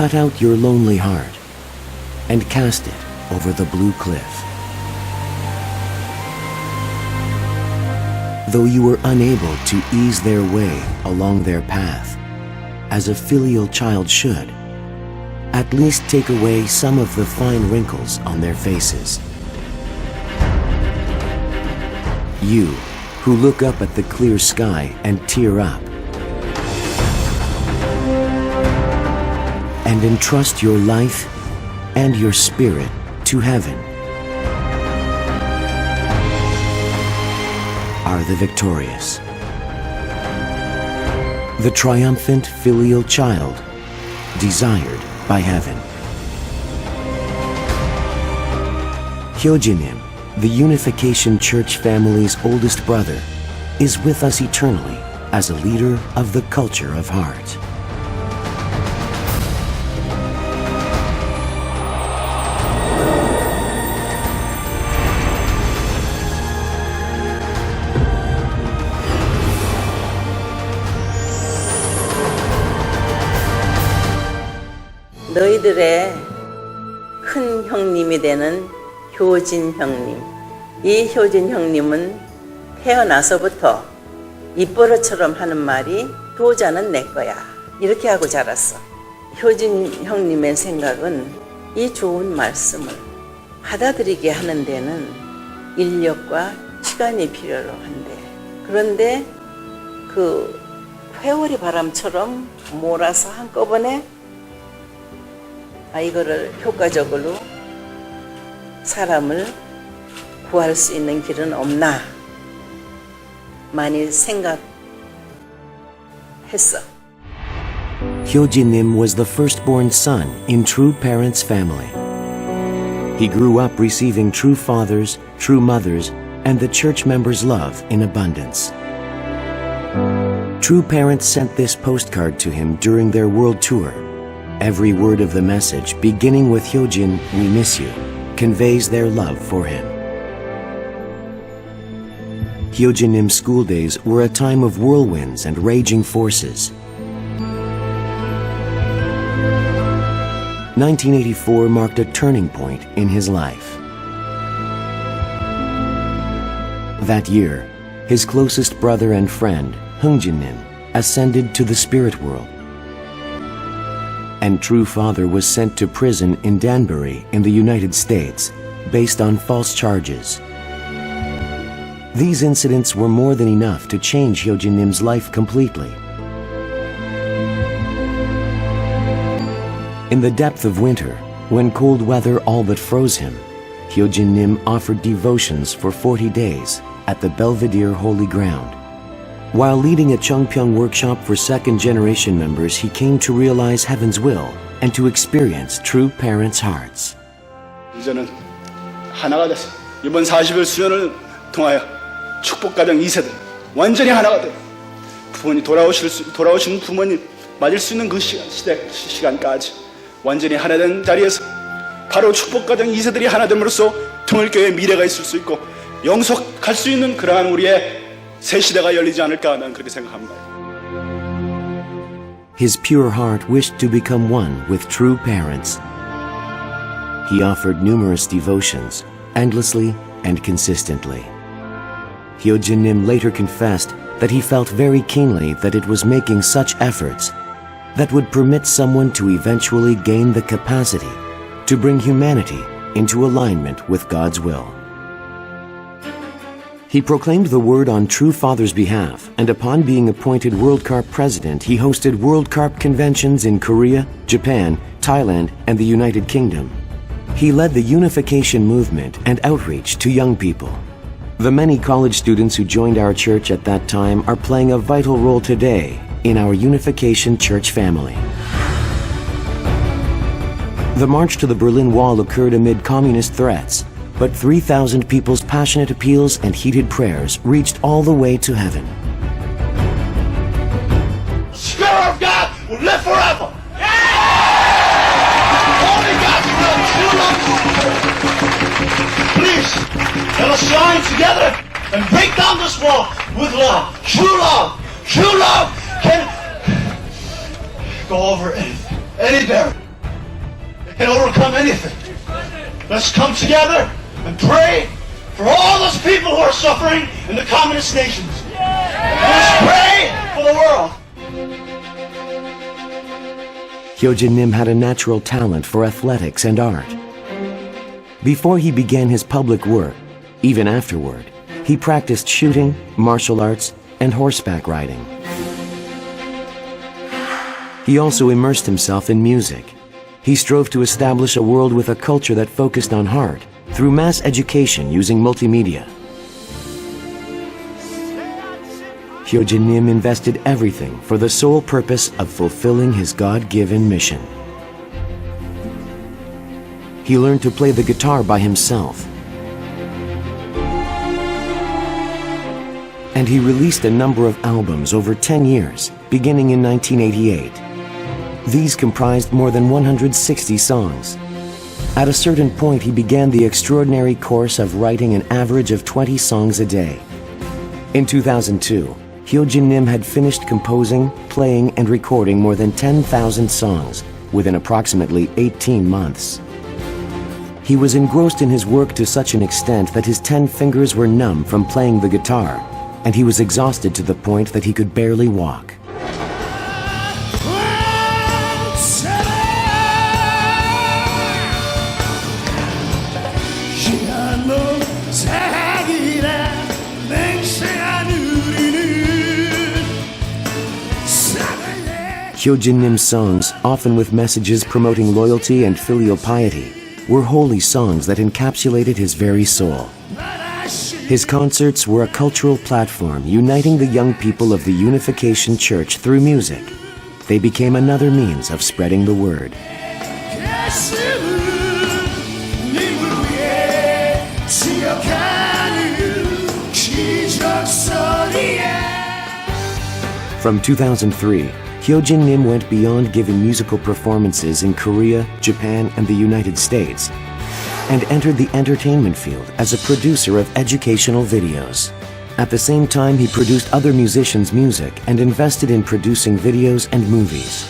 cut out your lonely heart and cast it over the blue cliff. Though you were unable to ease their way along their path, as a filial child should, at least take away some of the fine wrinkles on their faces. You, who look up at the clear sky and tear up, and entrust your life and your spirit to heaven, are the victorious. The triumphant filial child, desired by heaven.孝進Nim, the Unification Church family's oldest brother, is with us eternally as a leader of the culture of heart. 너희들의 큰 형님이 되는 효진 형님. 이 효진 형님은 태어나서부터 입버릇처럼 하는 말이 효자는 내 거야. 이렇게 하고 자랐어. 효진 형님의 생각은 이 좋은 말씀을 받아들이게 하는 데는 인력과 시간이 필요로 한대. 그런데 그 회오리 바람처럼 몰아서 한꺼번에 이거를 효과적으로 사람을 구할 수 있는 길은 없나 많이 생각했어.孝進Nim was the firstborn son in true parents' family. He grew up receiving true fathers, true mothers, and the church members' love in abundance. True parents sent this postcard to him during their world tour. Every word of the message, beginning with Hyojin, we miss you, conveys their love for him.孝進Nim's school days were a time of whirlwinds and raging forces. 1984 marked a turning point in his life. That year, his closest brother and friend, Hyojin Nim, ascended to the spirit world. And true father was sent to prison in Danbury in the United States based on false charges. These incidents were more than enough to change孝進Nim's life completely. In the depth of winter, when cold weather all but froze him,孝進Nim offered devotions for 40 days at the Belvedere Holy Ground. While leading a Chungpyeong workshop for second-generation members, he came to realize heaven's will and to experience true parents' hearts. 이제는 하나가 됐어. 이번 40일 수련을 통하여 축복가정 2세대 완전히 하나가 돼. 부모님 돌아오시는 부모님 맞을 수 있는 그 시간까지 완전히 하나 된 자리에서 바로 축복가정 2세들이 하나 됨으로써 통일교회의 미래가 있을 수 있고 영속할 수 있는 그러한 우리의 새 시대가 열리지 않을까 난 그렇게 생각합니다. His pure heart wished to become one with true parents. He offered numerous devotions, endlessly and consistently.孝進Nim later confessed that he felt very keenly that it was making such efforts that would permit someone to eventually gain the capacity to bring humanity into alignment with God's will. He proclaimed the word on True Father's behalf, and upon being appointed World Carp president, he hosted World Carp conventions in Korea, Japan, Thailand, and the United Kingdom. He led the unification movement and outreach to young people. The many college students who joined our church at that time are playing a vital role today in our Unification Church family. The march to the Berlin Wall occurred amid communist threats, but 3,000 people's passionate appeals and heated prayers reached all the way to heaven. The Spirit of God will live forever. Only God's will, true love. Please, let us join together and break down this wall with love. True love. True love can go over any barrier. can overcome anything. Let's come together and pray for all those people who are suffering in the communist nations. Let's pray for the world.孝進Nim had a natural talent for athletics and art. Before he began his public work, even afterward, he practiced shooting, martial arts, and horseback riding. He also immersed himself in music. He strove to establish a world with a culture that focused on heart through mass education using multimedia.孝進Nim invested everything for the sole purpose of fulfilling his God-given mission. He learned to play the guitar by himself. And he released a number of albums over 10 years, beginning in 1988. These comprised more than 160 songs. At a certain point, he began the extraordinary course of writing an average of 20 songs a day. In 2002,孝進Nim had finished composing, playing, and recording more than 10,000 songs within approximately 18 months. He was engrossed in his work to such an extent that his 10 fingers were numb from playing the guitar, and he was exhausted to the point that he could barely walk.孝進Nim's songs, often with messages promoting loyalty and filial piety, were holy songs that encapsulated his very soul. His concerts were a cultural platform uniting the young people of the Unification Church through music. They became another means of spreading the word. From 2003,孝進Nim went beyond giving musical performances in Korea, Japan, and the United States, and entered the entertainment field as a producer of educational videos. At the same time, he produced other musicians' music and invested in producing videos and movies.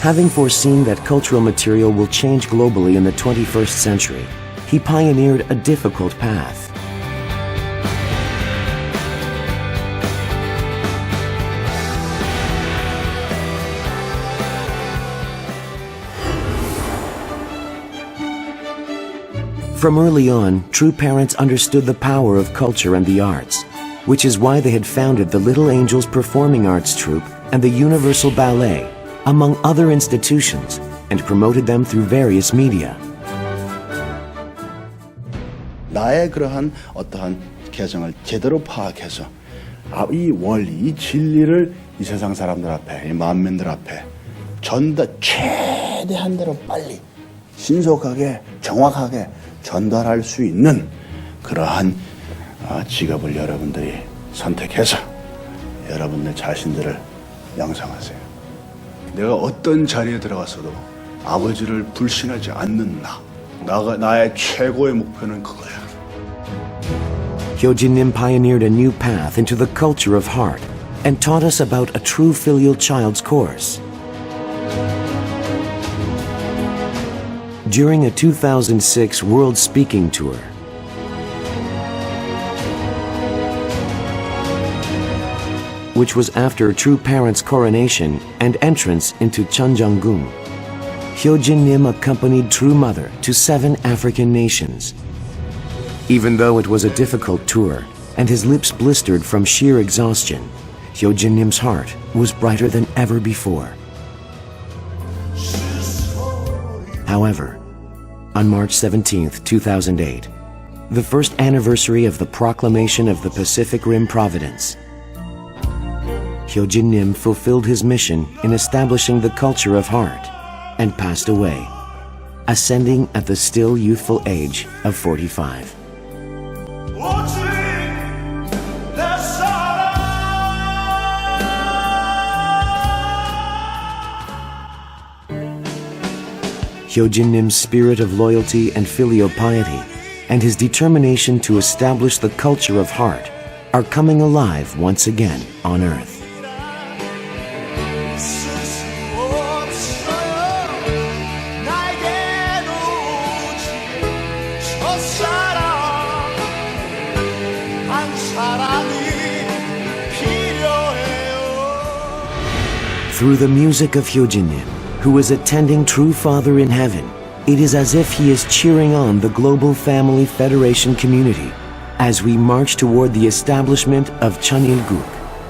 Having foreseen that cultural material will change globally in the 21st century, he pioneered a difficult path. From early on, true parents understood the power of culture and the arts, which is why they had founded the Little Angels Performing Arts Troupe and the Universal Ballet, among other institutions, and promoted them through various media. 나의 그러한 어떠한 개성을 제대로 파악해서 이 원리, 이 진리를 이 세상 사람들 앞에, 이 만민들 앞에 최대한 대로 빨리, 신속하게, 정확하게 전달할 수 있는 그러한 직업을 여러분들이 선택해서 여러분들 자신들을 양성하세요. 내가 어떤 자리에 들어가서도 아버지를 불신하지 않는 나의 최고의 목표는 그거야.孝進Nim pioneered a new path into the culture of heart and taught us about a true filial child's course. During a 2006 World Speaking Tour, which was after True Parents' coronation and entrance into Cheonjeonggung,孝進Nim accompanied True Mother to 7 African nations. Even though it was a difficult tour and his lips blistered from sheer exhaustion,孝進Nim's heart was brighter than ever before. However, on March 17, 2008, the first anniversary of the proclamation of the Pacific Rim Providence,孝進Nim fulfilled his mission in establishing the culture of heart and passed away, ascending at the still youthful age of 45.孝進Nim's spirit of loyalty and filial piety and his determination to establish the culture of heart are coming alive once again on Earth. Through the music of孝進Nim, who is attending True Father in heaven, it is as if he is cheering on the Global Family Federation community as we march toward the establishment of Chanilguk.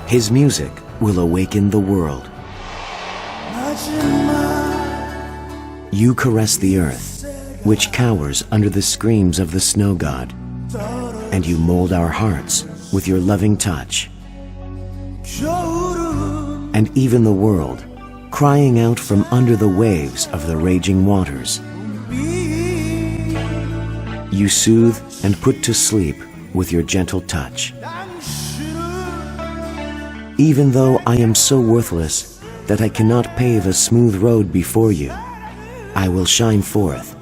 His music will awaken the world. You caress the earth, which cowers under the screams of the snow god, and you mold our hearts with your loving touch. And even the world, crying out from under the waves of the raging waters. You soothe and put to sleep with your gentle touch. Even though I am so worthless that I cannot pave a smooth road before you, I will shine forth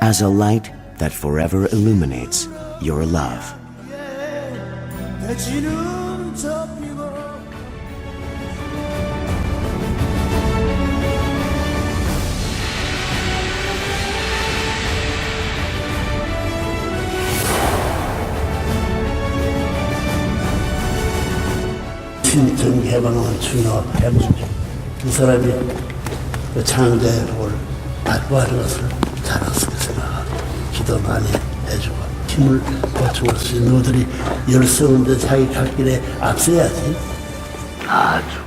as a light that forever illuminates your love. 신청 개방한 주여 해보십시오. 그 사람이 그 창조의 복을 발부하는 것을 자랑스럽게 생각하고 기도 많이 해주고 힘을 보충할 수 있는 너들이 열성인데 자기 갈 길에 앞서야지. 아주